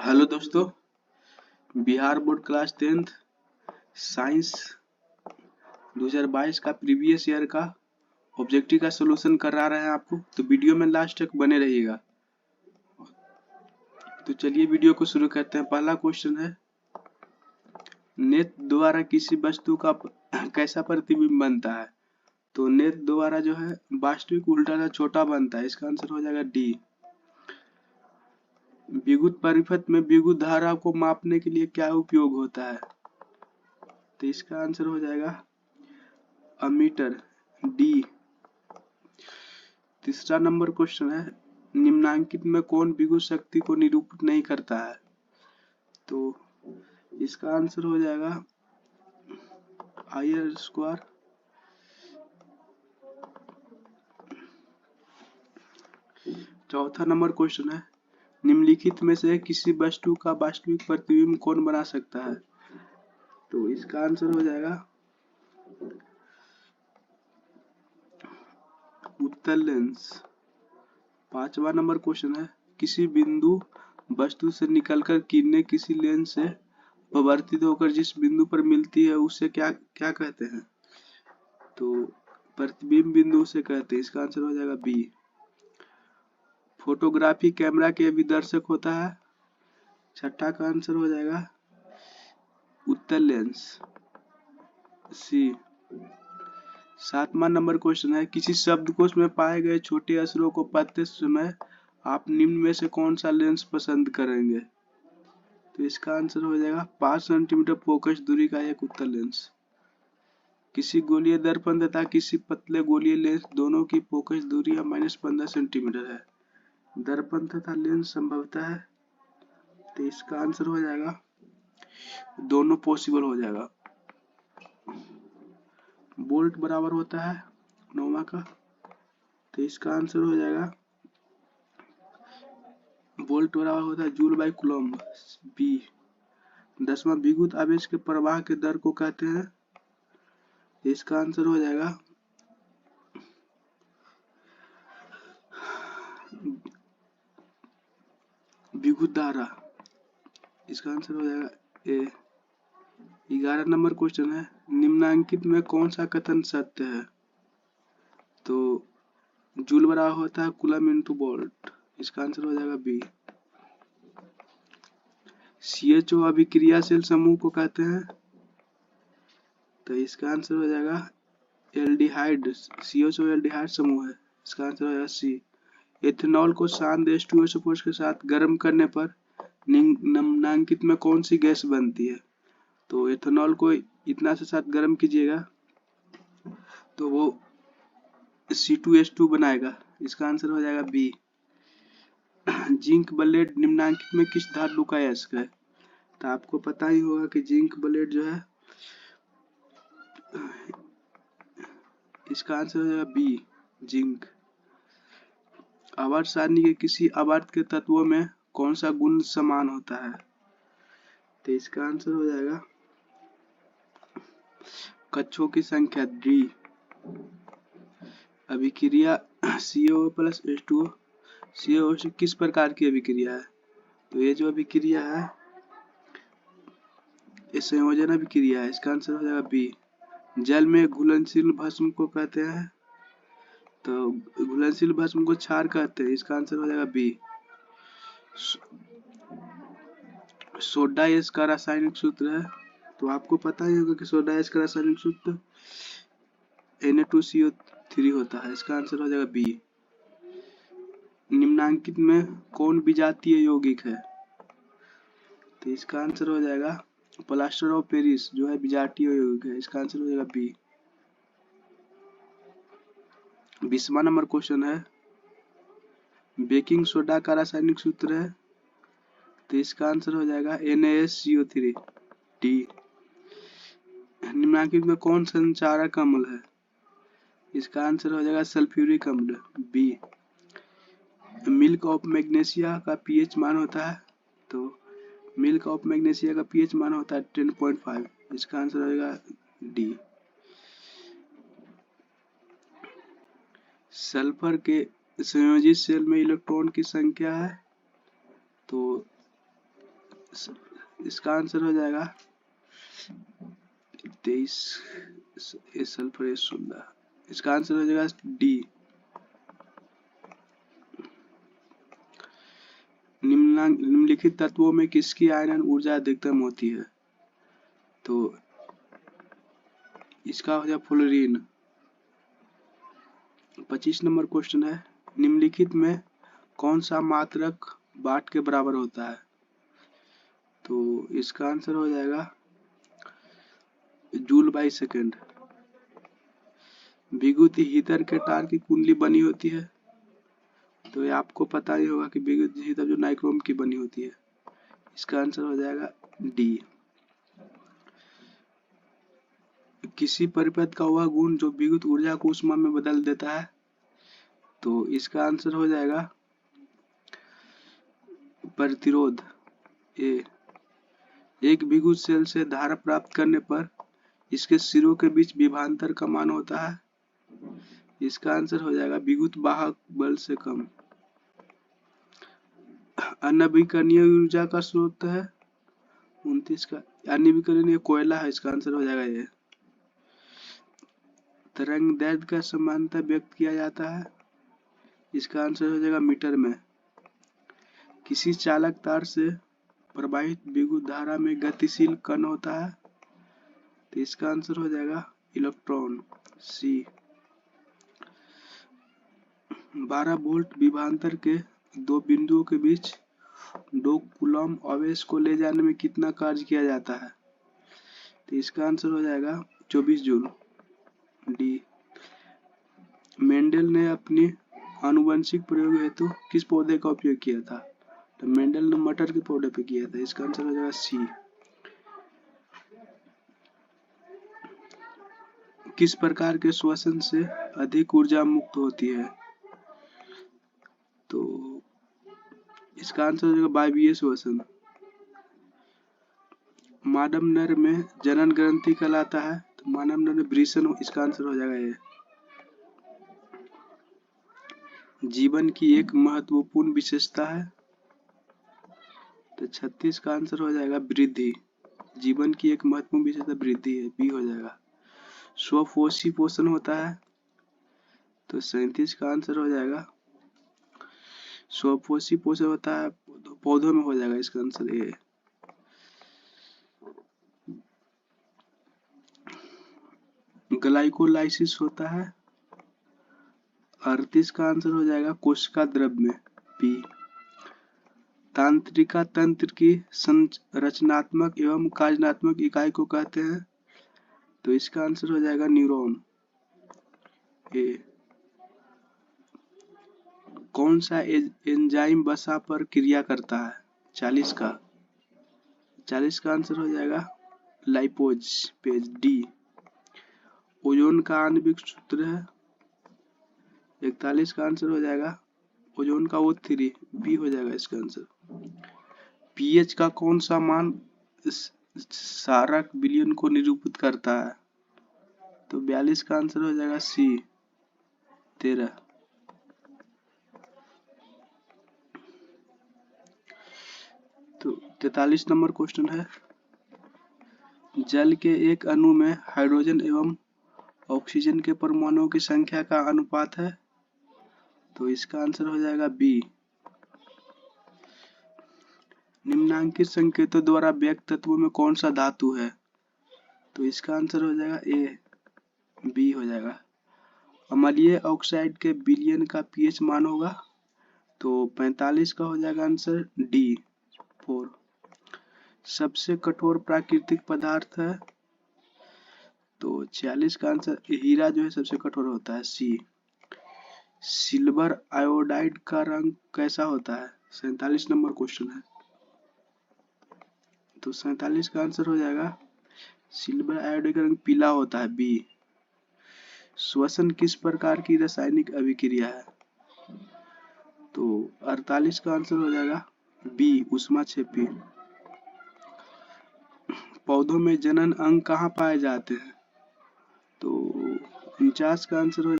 Hello दोस्तों, Bihar board class 10th science 2022 का previous year का ऑब्जेक्टिव का सलूशन करा रहे हैं आपको। तो वीडियो में लास्ट तक बने रहिएगा। तो चलिए वीडियो को शुरू करते हैं। पहला क्वेश्चन है, नेत्र द्वारा किसी वस्तु का कैसा प्रतिबिंब बनता है। तो नेत्र द्वारा जो है वास्तविक उल्टा सा छोटा बनता है। इसका आंसर हो जाएगा डी। विद्युत परिपथ में विद्युत धारा को मापने के लिए क्या उपयोग होता है। तो इसका आंसर हो जाएगा अमीटर, डी। तीसरा नंबर क्वेश्चन है, निम्नांकित में कौन विद्युत शक्ति को निरूपित नहीं करता है। तो इसका आंसर हो जाएगा I² चौथा नंबर क्वेश्चन है, निम्नलिखित में से किसी वस्तु का वास्तविक प्रतिबिंब कौन बना सकता है। तो इसका आंसर हो जाएगा उत्तल लेंस। पांचवा नंबर क्वेश्चन है, किसी बिंदु वस्तु से निकलकर किरणें किसी लेंस से अपवर्तित होकर जिस बिंदु पर मिलती है उसे क्या क्या कहते हैं। तो प्रतिबिंब बिंदु से कहते हैं। इसका आंसर हो जाएगा बी। फोटोग्राफी कैमरा के विदर्शक होता है। छठा का आंसर हो जाएगा उत्तल लेंस, सी। सातवां नंबर क्वेश्चन है, किसी शब्दकोश में पाए गए छोटे अक्षरों को पढ़ते समय आप निम्न में से कौन सा लेंस पसंद करेंगे। तो इसका आंसर हो जाएगा 5 सेंटीमीटर फोकस दूरी का एक उत्तल लेंस। किसी गोलीय दर्पण तथा किसी पतले गोलीय लेंस दोनों की फोकस दूरी -15 सेंटीमीटर है। दर्पण तथा लेंस संभवतः है। तो इसका आंसर हो जाएगा दोनों पॉसिबल हो जाएगा। बोल्ट बराबर होता है नौवां का। तो इसका आंसर हो जाएगा बोल्ट बराबर होता है जूल बाई कूलम्ब, बी। 10वां विद्युत आवेश के प्रवाह के दर को कहते हैं। इसका आंसर हो जाएगा विद्युत धारा। इसका आंसर हो जाएगा ए। 11 नंबर क्वेश्चन है, निम्नांकित में कौन सा कथन सत्य है। तो जूल बराबर होता है कूलम्ब इनटू वोल्ट। इसका आंसर हो जाएगा बी। CHO अभिक्रियाशील समूह को कहते हैं। तो इसका आंसर हो जाएगा एल्डिहाइड। CHO एल्डिहाइड समूह है। इसका आंसर हो जाएगा सी। एथेनॉल को शांत H2SO4 के साथ गर्म करने पर निम्नांकित में कौन सी गैस बनती है। तो एथेनॉल को इतना से साथ गर्म कीजिएगा तो वो C2H2 बनाएगा। इसका आंसर हो जाएगा बी। जिंक ब्लेड निम्नांकित में किस धातु का अयस्क है। तो आपको पता ही होगा कि जिंक ब्लेड जो है, इसका आंसर हो जाएगा बी, जिंक। आवर्त सारणी के किसी आवर्त के तत्वों में कौन सा गुण समान होता है। तो इसका आंसर हो जाएगा कक्षों की संख्या, डी। अभिक्रिया CO प्लस H2O CO से किस प्रकार की अभिक्रिया है। तो ये जो अभिक्रिया है ये संयोजन अभिक्रिया है। इसका आंसर हो जाएगा बी। जल में घुलनशील भस्म को कहते हैं। तो घुलनशील भस्म को क्षार कहते हैं। इसका आंसर हो जाएगा बी। सोडा एस का रासायनिक सूत्र है। तो आपको पता ही होगा कि सोडा एस का रासायनिक सूत्र Na2CO3 होता है। इसका आंसर हो जाएगा बी। निम्नांकित में कौन विजातीय यौगिक है। तो इसका आंसर हो जाएगा प्लास्टर ऑफ पेरिस जो है विजातीय यौगिक है। इसका आंसर हो जाएगा बी। 20वां नंबर क्वेश्चन है, बेकिंग सोडा का रासायनिक सूत्र है। तो इसका आंसर हो जाएगा NaSCO3, डी। निम्नांकित में कौन संचारक अम्ल है। इसका आंसर हो जाएगा सल्फ्यूरिक अम्ल, बी। मिल्क ऑफ मैग्नीशिया का pH मान होता है। तो मिल्क ऑफ मैग्नीशिया का pH मान होता है 10.5। इसका आंसर हो जाएगा डी। सल्फर के संयोजित सेल में इलेक्ट्रॉन की संख्या है। तो इसका आंसर हो जाएगा 23 सल्फर 16। इसका आंसर हो जाएगा डी। निम्नलिखित तत्वों में किसकी आयनन ऊर्जा अधिकतम होती है? तो इसका हो जाएगा फ्लोरीन। 25 नंबर क्वेश्चन है, निम्नलिखित में कौन सा मात्रक वाट के बराबर होता है? तो इसका आंसर हो जाएगा जूल बाई सेकेंड। विद्युत हीटर के तार की कुंडली बनी होती है, तो ये आपको पता ही होगा कि विद्युत हीटर जो नाइक्रोम की बनी होती है। इसका आंसर हो जाएगा डी। किसी परिपथ का वह गुण जो विद्युत ऊर्जा को ऊष्मा में बदल देता है, तो इसका आंसर हो जाएगा प्रतिरोध ए। एक विद्युत सेल से धारा प्राप्त करने पर इसके सिरों के बीच विभवांतर का मान होता है। इसका आंसर हो जाएगा विद्युत वाहक बल से कम। अनवीकरणीय ऊर्जा का स्रोत है 29 का, अनवीकरणीय कोयला है। इसका आंसर हो जाएगा ये। तरंग दैर्ध्य का समानता व्यक्त किया जाता है। इसका आंसर हो जाएगा मीटर में। किसी चालक तार से प्रवाहित विद्युत धारा में गतिशील कण होता है, तो इसका आंसर हो जाएगा इलेक्ट्रॉन सी। 12 वोल्ट विभवांतर के दो बिंदुओं के बीच 2 कूलम आवेश को ले जाने में कितना कार्य किया जाता है? तो इसका आंसर हो जाएगा 24 जूल डी। मेंडल ने अपनी आनुवंशिक प्रयोग हेतु किस पौधे का उपयोग किया था? तो मेंडल ने मटर के पौधे पे किया था। इसका आंसर हो जाएगा सी। किस प्रकार के श्वसन से अधिक ऊर्जा मुक्त होती है? तो इसका आंसर हो जाएगा वायवीय श्वसन। मानव नर में जनन ग्रंथि कहलाता है, तो मानव नर में वृषण। इसका आंसर हो जाएगा ये। जीवन की एक महत्वपूर्ण विशेषता है, तो 36 का आंसर हो जाएगा वृद्धि। जीवन की एक महत्वपूर्ण विशेषता वृद्धि है, बी हो जाएगा। स्वपोषी पोषण होता है, तो 37 का आंसर हो जाएगा स्वपोषी पोषण होता है पौधों में, हो जाएगा इसका आंसर ए। ग्लाइकोलाइसिस होता है, 38 का आंसर हो जाएगा कोशिका द्रव्य में, बी। तांत्रिका तंत्र की संरचनात्मक एवं कार्यात्मक इकाई को कहते हैं, तो इसका आंसर हो जाएगा न्यूरॉन ए। कौन सा एंजाइम वसा पर क्रिया करता है? 40 का आंसर हो जाएगा लाइपोज पेज, डी। ओजोन का आणविक सूत्र है 41 का आंसर हो जाएगा ओजोन का O3, बी हो जाएगा इसका आंसर। पीएच का कौन सा मान क्षारक विलयन को निरूपित करता है? तो 42 का आंसर हो जाएगा सी 13। तो 43 नंबर क्वेश्चन है, जल के एक अणु में हाइड्रोजन एवं ऑक्सीजन के परमाणुओं की संख्या का अनुपात है, तो इसका आंसर हो जाएगा बी। निम्नांकित संकेतों द्वारा व्यक्त तत्वों में कौन सा धातु है? तो इसका आंसर हो जाएगा ए, बी हो जाएगा। अम्लीय ऑक्साइड के विलयन का पीएच मान होगा, तो 45 का हो जाएगा आंसर डी 4। सबसे कठोर प्राकृतिक पदार्थ है, तो 46 का आंसर हीरा जो है सबसे कठोर होता है, सी। सिल्वर आयोडाइड का रंग कैसा होता है? 47 नंबर क्वेश्चन है, तो 47 का आंसर हो जाएगा सिल्वर आयोडाइड का रंग पीला होता है, बी। श्वसन किस प्रकार की रासायनिक अभिक्रिया है? तो 48 का आंसर हो जाएगा बी ऊष्माक्षेपी। पौधों में जनन अंग कहाँ पाए जाते हैं? तो 49 का आंसर हो